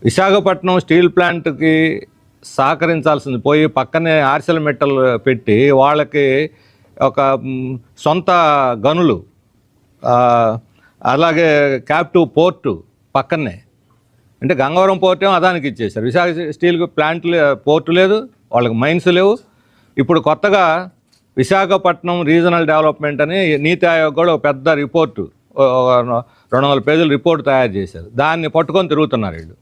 Visakhapatnam steel ప్లాంట్కి సహకరించాల్సింది పోయి పక్కనే ఆర్సెల్ మెటల్ పెట్టి వాళ్ళకి ఒక సొంత గనులు అలాగే క్యాప్టివ్ పోర్టు పక్కనే అంటే గంగవరం పోర్ట్ ఏమో అదానికి ఇచ్చేశారు. విశాఖ స్టీల్ ప్లాంట్ పోర్టు లేదు, వాళ్ళకి మైన్స్ లేవు. ఇప్పుడు కొత్తగా విశాఖపట్నం రీజనల్ డెవలప్మెంట్ అని నీతి ఆయోగ్ కూడా ఒక పెద్ద రిపోర్టు 200 పేజీల రిపోర్టు తయారు చేశారు. దాన్ని పట్టుకొని తిరుగుతున్నారు వీళ్ళు.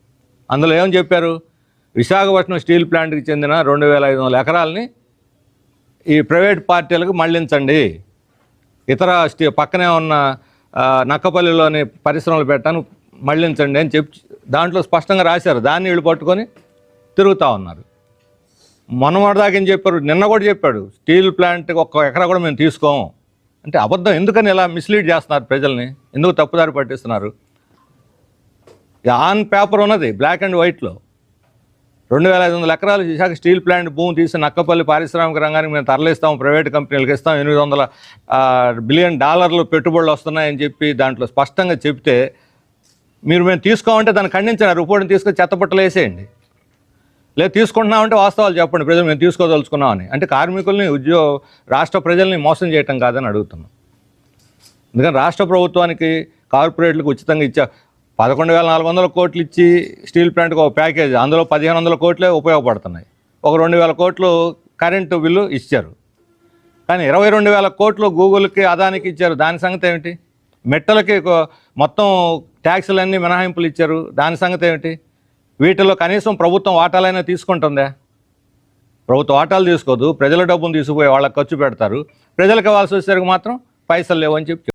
అందులో ఏమని చెప్పారు, విశాఖపట్నం స్టీల్ ప్లాంట్కి చెందిన 2500 ఎకరాలని ఈ ప్రైవేట్ పార్టీలకు మళ్లించండి, ఇతర పక్కనే ఉన్న నక్కపల్లిలోని పరిశ్రమలు పెట్టడానికి మళ్లించండి అని చెప్పి దాంట్లో స్పష్టంగా రాశారు. దాన్ని వీళ్ళు పట్టుకొని తిరుగుతూ ఉన్నారు. మొన్నటిదాకా ఏం చెప్పారు, నిన్న కూడా చెప్పాడు స్టీల్ ప్లాంట్కి ఒక్క ఎకరా కూడా మేము తీసుకోము అంటే అబద్ధం. ఎందుకని ఇలా మిస్లీడ్ చేస్తున్నారు ప్రజల్ని, ఎందుకు తప్పుదారి పట్టిస్తున్నారు? ఆన్ పేపర్ ఉన్నది బ్లాక్ అండ్ వైట్లో 2500 ఎకరాలు విశాఖ స్టీల్ ప్లాంట్ భూమి తీసి నక్కపల్లి పారిశ్రామిక రంగానికి మేము తరలిస్తాం, ప్రైవేట్ కంపెనీలకు ఇస్తాం, $800 బిలియన్ పెట్టుబడులు వస్తున్నాయని చెప్పి దాంట్లో స్పష్టంగా చెప్తే మేము తీసుకోమంటే దాన్ని ఖండించారు. రిపోర్ట్ని తీసుకొని చెత్తపట్టలు వేసేయండి. లేదు తీసుకుంటున్నామంటే వాస్తవాలు చెప్పండి, ప్రజలు మేము తీసుకోదలుచుకున్నామని. అంటే కార్మికుల్ని రాష్ట్ర ప్రజల్ని మోసం చేయటం కాదని అడుగుతున్నాం. ఎందుకంటే రాష్ట్ర ప్రభుత్వానికి కార్పొరేట్లకు ఉచితంగా ఇచ్చా 11,400 కోట్లు ఇచ్చి స్టీల్ ప్లాంట్కి ఒక ప్యాకేజ్, అందులో 1,500 కోట్లే ఉపయోగపడుతున్నాయి. ఒక 2,000 కోట్లు కరెంటు బిల్లు ఇచ్చారు. కానీ 22,000 కోట్లు గూగుల్కి అదానికి ఇచ్చారు. దాని సంగతి ఏమిటి? మెట్టలకి మొత్తం ట్యాక్సులన్నీ మినహాయింపులు ఇచ్చారు. దాని సంగతి ఏమిటి? వీటిలో కనీసం ప్రభుత్వం వాటాలైనా తీసుకుంటుందా? ప్రభుత్వ వాటాలు తీసుకోదు, ప్రజల డబ్బును తీసుకుపోయి వాళ్ళకి ఖర్చు పెడతారు. ప్రజలకు ఇవ్వాల్సి వచ్చేసరికి మాత్రం పైసలు లేవని చెప్పి